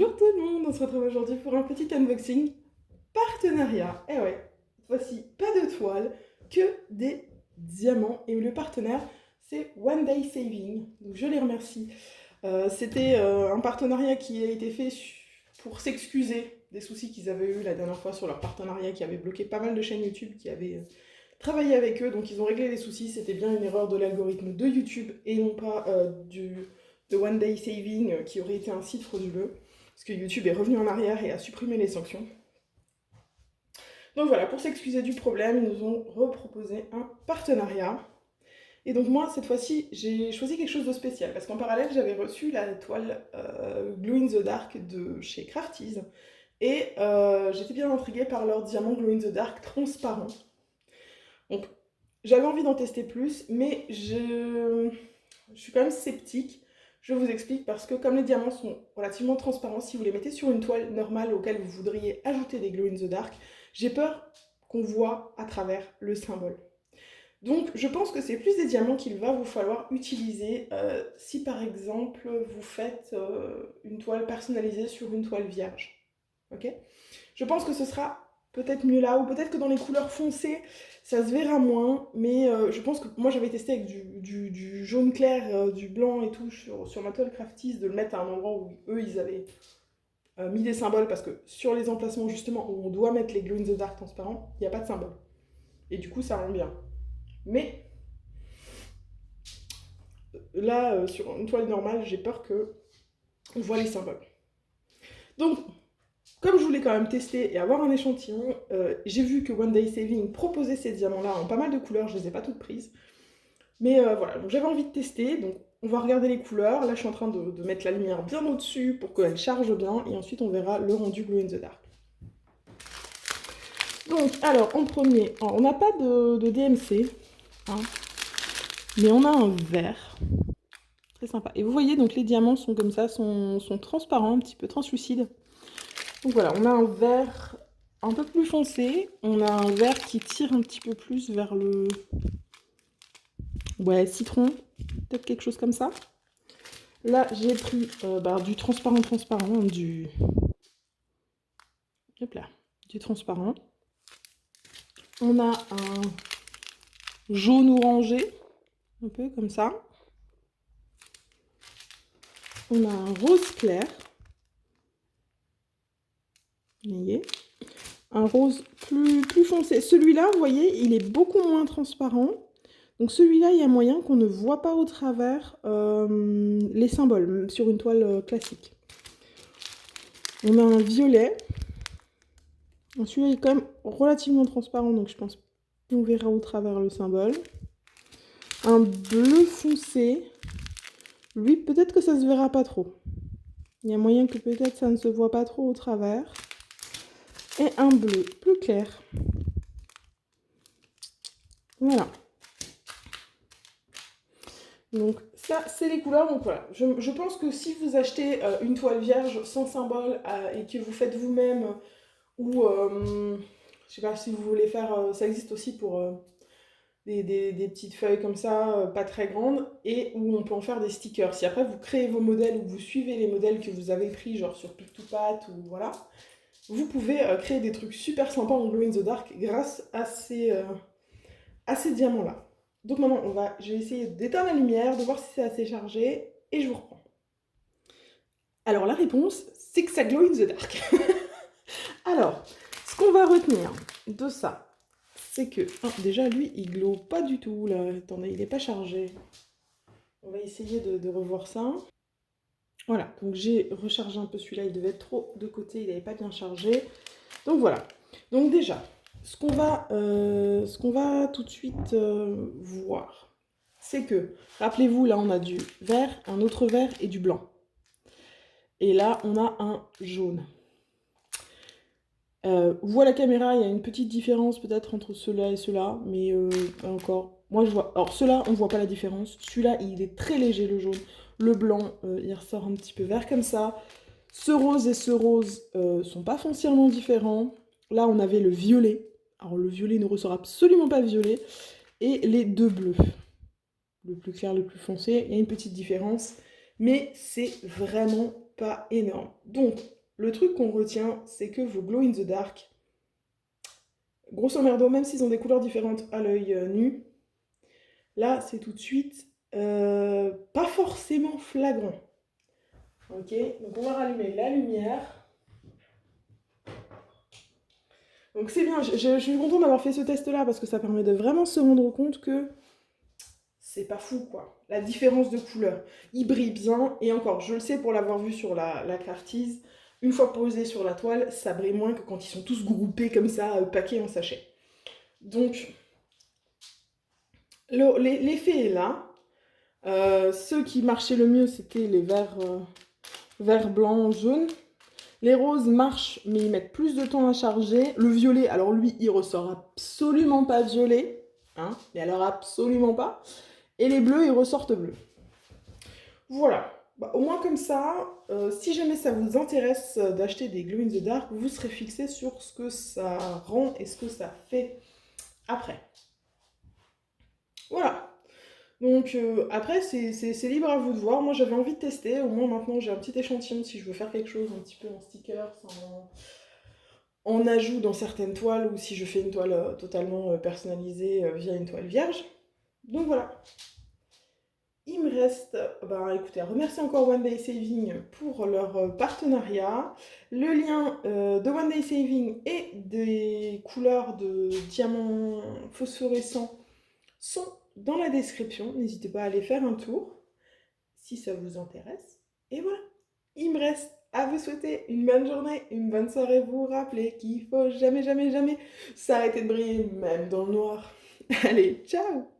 Bonjour tout le monde, on se retrouve aujourd'hui pour un petit unboxing partenariat. Et ouais, voici pas de toile, que des diamants. Et le partenaire, c'est One Day Saving. Donc je les remercie. C'était un partenariat qui a été fait pour s'excuser des soucis qu'ils avaient eu la dernière fois sur leur partenariat qui avait bloqué pas mal de chaînes YouTube qui avaient travaillé avec eux. Donc ils ont réglé les soucis, c'était bien une erreur de l'algorithme de YouTube et non pas de One Day Saving qui aurait été un site frauduleux. Parce que YouTube est revenu en arrière et a supprimé les sanctions. Donc voilà, pour s'excuser du problème, ils nous ont reproposé un partenariat. Et donc moi, cette fois-ci, j'ai choisi quelque chose de spécial, parce qu'en parallèle, j'avais reçu la toile Glow in the Dark de chez Crafties, et j'étais bien intriguée par leur diamant Glow in the Dark transparent. Donc j'avais envie d'en tester plus, mais je suis quand même sceptique. Je vous explique parce que comme les diamants sont relativement transparents, si vous les mettez sur une toile normale auquel vous voudriez ajouter des glow in the dark, j'ai peur qu'on voit à travers le symbole. Donc je pense que c'est plus des diamants qu'il va vous falloir utiliser si par exemple vous faites une toile personnalisée sur une toile vierge. Ok? Je pense que ce sera peut-être mieux là, ou peut-être que dans les couleurs foncées, ça se verra moins, mais je pense que moi j'avais testé avec du jaune clair, du blanc et tout sur ma toile Crafties, de le mettre à un endroit où eux ils avaient mis des symboles, parce que sur les emplacements justement où on doit mettre les glow in the dark transparents, il n'y a pas de symbole. Et du coup ça rend bien. Mais là, sur une toile normale, j'ai peur que on voit les symboles. Donc, comme je voulais quand même tester et avoir un échantillon, j'ai vu que One Day Saving proposait ces diamants-là en pas mal de couleurs, je les ai pas toutes prises. Mais voilà, donc j'avais envie de tester, donc on va regarder les couleurs. Là, je suis en train de mettre la lumière bien au-dessus pour qu'elle charge bien, et ensuite on verra le rendu Glow in the Dark. Donc, alors, en premier, on n'a pas de DMC, hein, mais on a un vert, très sympa. Et vous voyez, donc les diamants sont comme ça, sont transparents, un petit peu translucides. Donc voilà, on a un vert un peu plus foncé, on a un vert qui tire un petit peu plus vers le... Ouais, citron, peut-être quelque chose comme ça. Là, j'ai pris du transparent, du... Hop là, du transparent. On a un jaune orangé, un peu comme ça. On a un rose clair. Vous voyez, un rose plus foncé. Celui-là, vous voyez, il est beaucoup moins transparent. Donc celui-là, il y a moyen qu'on ne voit pas au travers les symboles sur une toile classique. On a un violet. Celui-là est quand même relativement transparent, donc je pense qu'on verra au travers le symbole. Un bleu foncé. Lui, peut-être que ça se verra pas trop. Il y a moyen que peut-être ça ne se voit pas trop au travers. Et un bleu plus clair. Voilà. Donc ça, c'est les couleurs. Donc voilà, je pense que si vous achetez une toile vierge sans symbole et que vous faites vous-même, ou je sais pas si vous voulez faire, ça existe aussi pour des petites feuilles comme ça, pas très grandes, et où on peut en faire des stickers. Si après vous créez vos modèles, ou vous suivez les modèles que vous avez pris, genre sur Pic2Pat, ou voilà, vous pouvez créer des trucs super sympas en Glow in the Dark grâce à ces diamants-là. Donc maintenant, je vais essayer d'éteindre la lumière, de voir si c'est assez chargé, et je vous reprends. Alors la réponse, c'est que ça glow in the dark. Alors, ce qu'on va retenir de ça, c'est que, déjà lui, il glow pas du tout, là, attendez, il n'est pas chargé. On va essayer de revoir ça. Voilà, donc j'ai rechargé un peu celui-là, il devait être trop de côté, il n'avait pas bien chargé. Donc voilà, donc déjà, ce qu'on va tout de suite voir, c'est que, rappelez-vous, là on a du vert, un autre vert et du blanc. Et là on a un jaune. Vous voyez la caméra, il y a une petite différence peut-être entre ceux-là et ceux-là, mais encore, moi je vois, alors ceux-là on voit pas la différence, celui-là il est très léger le jaune, le blanc il ressort un petit peu vert comme ça, ce rose et ce rose sont pas foncièrement différents. Là, on avait le violet. Alors, le violet ne ressort absolument pas violet. Et les deux bleus. Le plus clair, le plus foncé. Il y a une petite différence. Mais c'est vraiment pas énorme. Donc, le truc qu'on retient, c'est que vos glow in the dark, grosso merdo, même s'ils ont des couleurs différentes à l'œil nu, là, c'est tout de suite pas forcément flagrant. Ok, donc on va rallumer la lumière. Donc c'est bien, je suis contente d'avoir fait ce test-là parce que ça permet de vraiment se rendre compte que c'est pas fou, quoi. La différence de couleur. Il brille bien, et encore, je le sais pour l'avoir vu sur la Cartease, une fois posé sur la toile, ça brille moins que quand ils sont tous groupés comme ça, paquets en sachet. Donc, l'effet est là. Ceux qui marchaient le mieux, c'était les verts, blancs, jaunes. Les roses marchent, mais ils mettent plus de temps à charger. Le violet, alors lui, il ressort absolument pas violet. Hein, mais alors absolument pas. Et les bleus, ils ressortent bleus. Voilà. Bah, au moins comme ça, si jamais ça vous intéresse d'acheter des Glow in the Dark, vous serez fixé sur ce que ça rend et ce que ça fait après. Voilà. Donc après, c'est libre à vous de voir. Moi, j'avais envie de tester. Au moins, maintenant, j'ai un petit échantillon si je veux faire quelque chose un petit peu en sticker, en ajout dans certaines toiles, ou si je fais une toile totalement personnalisée via une toile vierge. Donc voilà. Il me reste, bah, écoutez, à remercier encore One Day Saving pour leur partenariat. Le lien de One Day Saving et des couleurs de diamants phosphorescents sont dans la description. N'hésitez pas à aller faire un tour si ça vous intéresse. Et voilà, il me reste à vous souhaiter une bonne journée, une bonne soirée. Vous rappelez qu'il faut jamais, jamais, jamais s'arrêter de briller, même dans le noir. Allez, ciao!